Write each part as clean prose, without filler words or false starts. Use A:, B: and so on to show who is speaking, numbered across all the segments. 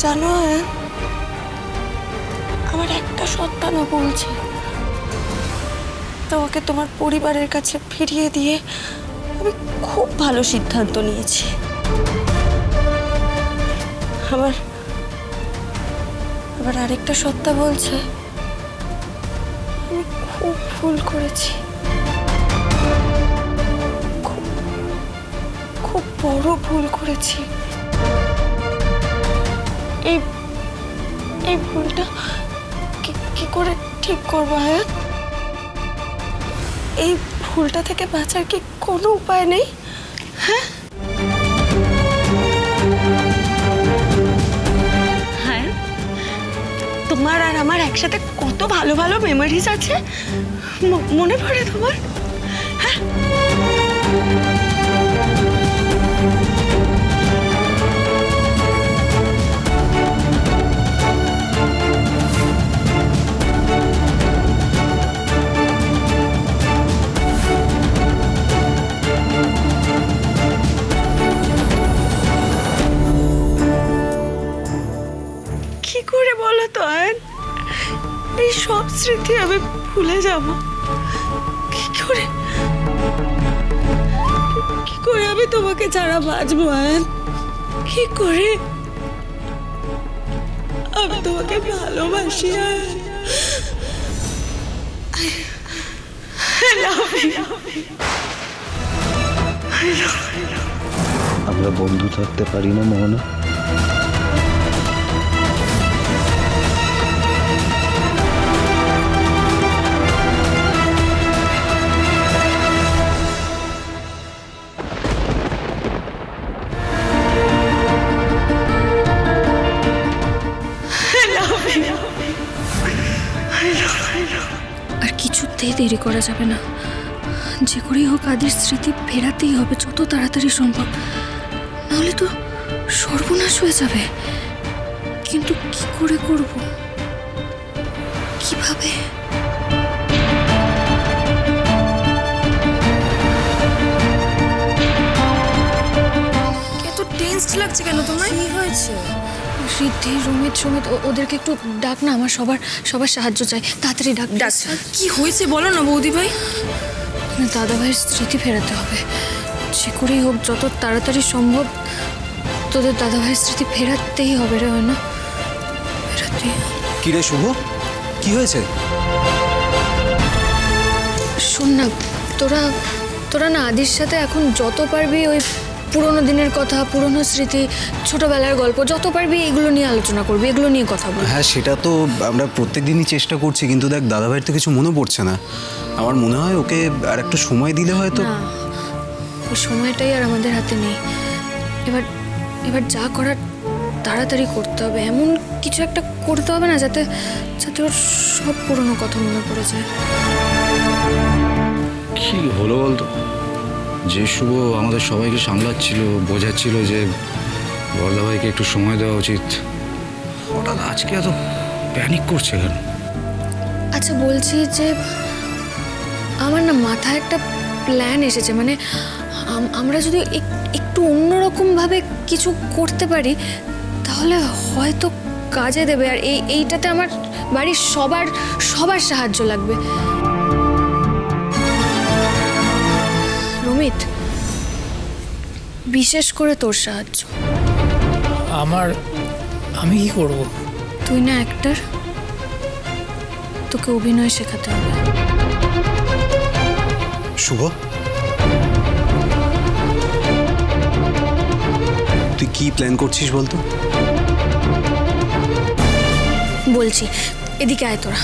A: জানো আমার একটা সন্তানও বলছে তোমাকে তোমার পরিবারের কাছে ফিরিয়ে দিয়ে আমি খুব ভালো সিদ্ধান্ত নিয়েছি। আবার আরেকটা সত্তা বলছে আমি খুব ভুল করেছি, খুব বড় ভুল করেছি। এই ভুলটা কি করে ঠিক করবো? এই ভুলটা থেকে বাঁচার কি কোনো উপায় নেই? হ্যাঁ হ্যাঁ, তোমার আর আমার একসাথে কত ভালো ভালো মেমোরিজ আছে, মনে পড়ে তোমার? হ্যাঁ কি করে বলো তো আয়ন, এই সব স্মৃতি আমি ভুলে যাব কি করে আমি তোমাকে ছাড়া বাঁচবো আয়ন? কি করে? আমি তোমাকে ভালোবাসি আয়ন।
B: আমরা বন্ধু থাকতে পারি না মোহনা?
C: আর কিছুতেই দেরি করা যাবে না, যে করেই হোক আদির স্মৃতি ফেরাতেই হবে যত তাড়াতাড়ি সম্ভব, নাহলে তো সর্বনাশ হয়ে যাবে। কিন্তু কি করে করব, কিভাবে? এত টেনসড লাগছে কেন তোমার? কি হয়েছে? সিদ্ধি, রমিত, সমিত ওদেরকে একটু ডাক না, আমার সবার সাহায্য চাই, তাড়াতাড়ি ডাক। কি হয়েছে বলো না বৌদি ভাই? দাদা ভাইয়ের স্মৃতি ফেরাতে হবে, যে করেই হোক যত তাড়াতাড়ি সম্ভব তোদের দাদা ভাইয়ের স্মৃতি ফেরাতেই হবে রে। হয় না? ফেরাতেই।
D: কি রে শুভ, কি হয়েছে?
C: শোন না, তোরা না আদির সাথে এখন যত পারবি ওই পুরোনো দিনের কথা, পুরোনো স্মৃতি, ছোটবেলার গল্প যত পারবি এগুলো নিয়ে আলোচনা করবি, এগুলো নিয়ে কথা বলবি।
D: হ্যাঁ সেটা তো আমরা প্রত্যেকদিনই চেষ্টা করছি, কিন্তু দেখ দাদাভাইয়ের তো কিছু মনে পড়ছে না। আমার মনে হয় ওকে আর একটু সময় দিলে হয়তো।
C: না, ওই সময়টাই আর আমাদের হাতে নেই। এবার যা করার তাড়াতাড়ি করতে হবে, এমন কিছু একটা করতে হবে না যাতে ওর সব পুরোনো কথা মনে পড়ে যায়।
E: কি হলো বলতো? যে শুভ আমাদের সবাইকে সামলাচ্ছিল, বোঝাচ্ছিল যে বড়দা ভাইকে একটু সময় দেওয়া উচিত, হঠাৎ আজকে এত প্যানিক করছে কেন?
C: আচ্ছা বলছি যে আমার না মাথায় একটা প্ল্যান এসেছে, মানে আমরা যদি একটু অন্যরকমভাবে কিছু করতে পারি তাহলে হয়তো কাজে দেবে, আর এইটাতে আমার বাড়ির সবার সাহায্য লাগবে। রমিত, বিশেষ করে তোর সাহায্য।
F: আমি কি করব?
C: তুই না অ্যাক্টর, তোকে অভিনয় শেখাতে হবে।
D: শুভ, তুই কি প্ল্যান করছিস বলতো?
C: বলছি, এদিকে আয় তোরা।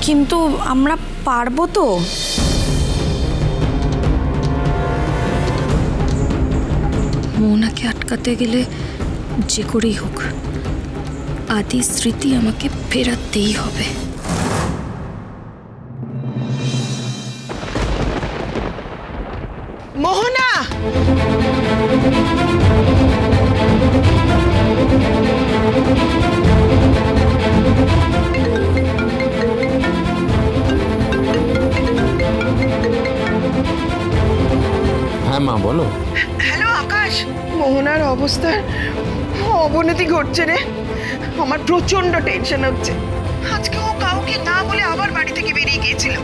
A: কিন্তু আমরা পারবো তো?
C: মোহনাকে আটকাতে গেলে যে করেই হোক আদি স্মৃতি আমাকে ফেরাতেই হবে।
A: মোহনা, অবস্থার অবনতি ঘটছে রে। আমার প্রচন্ড টেনশন হচ্ছে। আজকে ও কাউকে না বলে আবার বাড়ি থেকে বেরিয়ে গিয়েছিল।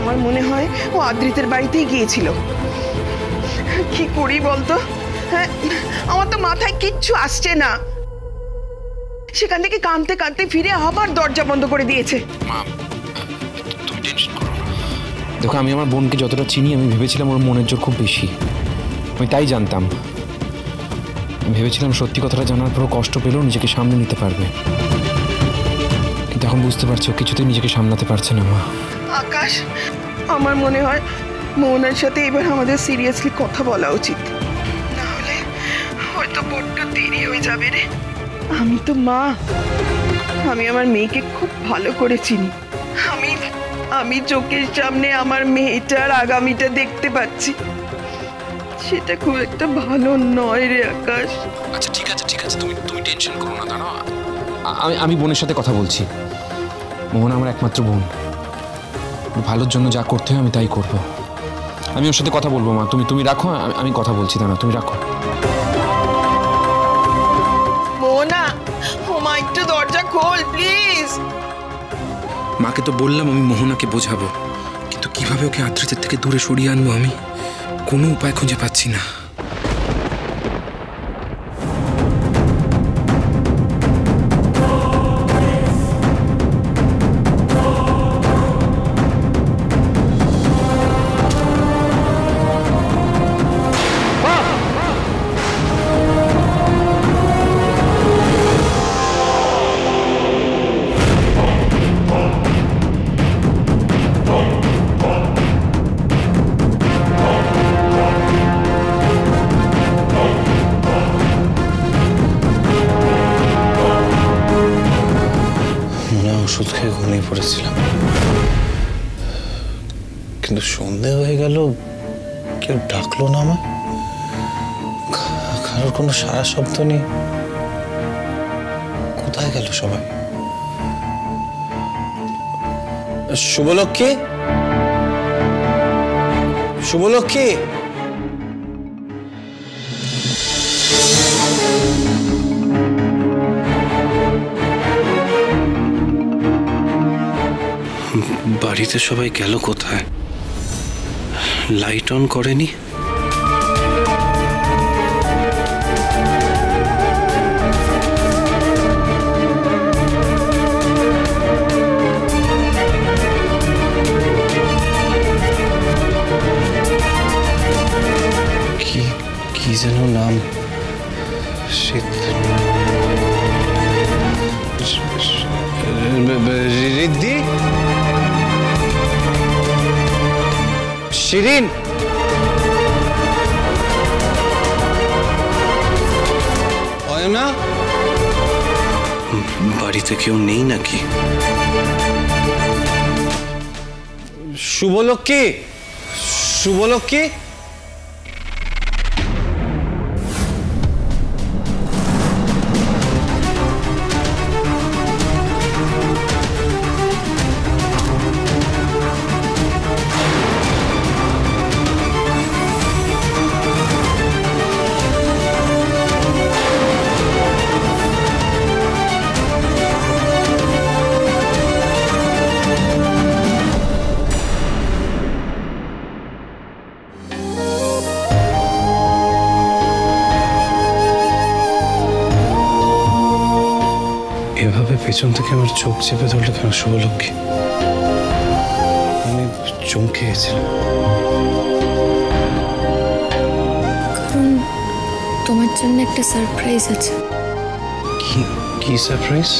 A: আমার মনে হয় ও আদ্রিতের বাড়িতেই গিয়েছিল। কি করি বলতো? হ্যাঁ, আমার তো মাথায় কিচ্ছু আসছে না। সেখান থেকে কাঁদতে কাঁদতে ফিরে আবার দরজা বন্ধ করে দিয়েছে।
F: দেখো, আমি আমার বোনকে যতটা চিনি, আমি ভেবেছিলাম ওর মনের জোর খুব বেশি। আমি তাই জানতাম। আমি ভেবেছিলাম সত্যি কথাটা জানার পরও কষ্ট পেলেও নিজেকে সামলে নিতে পারবে, কিন্তু এখন বুঝতে পারছো কিছুতেই নিজেকে সামলাতে পারছে না মা।
A: আকাশ, আমার মনে হয় মোহনার সাথে এবার আমাদের সিরিয়াসলি কথা বলা উচিত, না হলে হয়তো বড্ড দেরি হয়ে যাবে রে। আমি তো মা, আমি আমার মেয়েকে খুব ভালো করে চিনি। আমি চোখের সামনে আমার মেয়েটার আগামীটা দেখতে পাচ্ছি। সেটা খুব একটা ভালো নয় রে আকাশ।
F: আচ্ছা ঠিক আছে, তুমি টেনশন করো না, দাঁড়াও। আমি বোনের সাথে কথা বলছি। মোহন আমার একমাত্র বোন, ভালোর জন্য যা করতে হয় আমি তাই করব। আমি ওর সাথে কথা বলবো মা। তুমি রাখো, আমি কথা বলছি। দাঁড়াও, তুমি রাখো।
A: মোহনা, ও মা, একটু দরজা খোল প্লিজ।
F: মাকে তো বললাম আমি মোহনাকে বোঝাবো, কিন্তু কিভাবে ওকে আদ্রিতের থেকে দূরে সরিয়ে আনবো আমি কোনো উপায় খুঁজে পাচ্ছি না।
B: ওষুধ খেয়ে ঘুমিয়ে পড়েছিলাম, কিন্তু সন্ধে হয়ে গেল, কেউ ডাকলো না আমার। কারোর কোনো সারা শব্দ নেই। কোথায় গেল সবাই? শুভলক্ষ্মী, শুভলক্ষ্মী, বাড়িতে সবাই গেল কোথায়? লাইট অন করেনি? কি যেন নাম? রিদ্ধি, শিরিন, অয়না, বাড়িতে কেউ নেই নাকি? শুভলক্ষ্মী, শুভলক্ষ্মী, এভাবে পেছন থেকে আমার চোখ চেপে ধরলে কেন শুভলক্ষ্মী? আমি চমকে গেছিলাম।
C: কারণ তোমার জন্য একটা সারপ্রাইজ আছে।
B: কি সারপ্রাইজ?